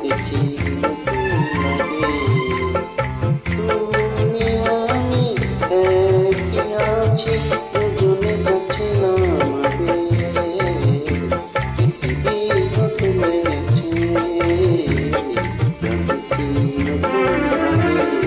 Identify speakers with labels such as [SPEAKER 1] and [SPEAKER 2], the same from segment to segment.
[SPEAKER 1] দেখি লাগে তুমি আমি একই আছি দুজনে যাচ্ছি না মাবে পৃথিবী নতুন লেগেছে দেখি নতুন লাগে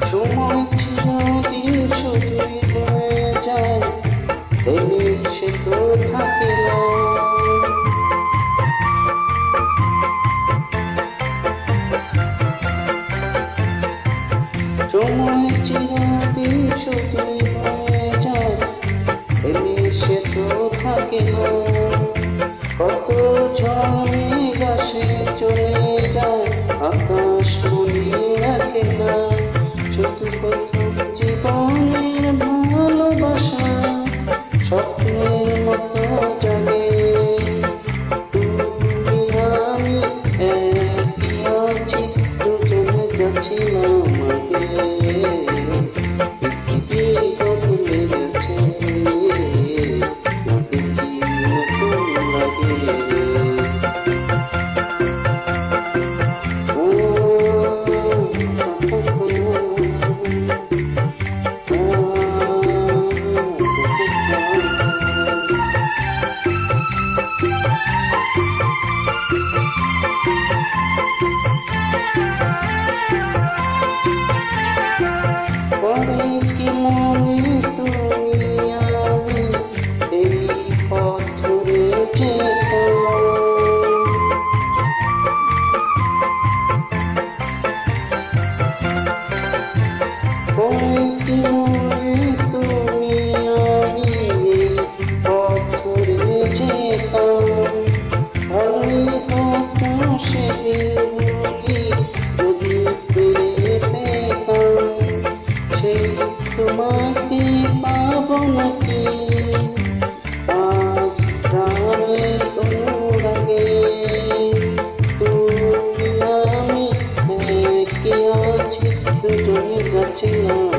[SPEAKER 1] সময় চিরদিন শুধুই বয়ে যায় থেমে সে তো থাকে না সময় চিরদিন শুধুই বয়ে যায় থেমে সে তো থাকে না কত ঝড়ে গাছে চলে যায় আকাশ মনে রাখে না শুধু প্রথম জীবনের ভালোবাসা স্বপ্নের মতো জাগে তুমি আমি একই আছি দুজনে যাচ্ছি না মাগে পৃথিবী বদলে গেছে দেখি নতুন লাগে পরে কি মনে তুমি আমি এই পথ ধরে যেতাম পরে কি মনে তুমি আমি এই পথ ধরে যেতাম ভালোই হতো সেদিনগুলি যদি ফিরে পেতাম সেই তোমাকে পাবো নাকি আজ প্রাণের অনুরাগে তুমি আমি একই আছি দুজনে যাচ্ছি না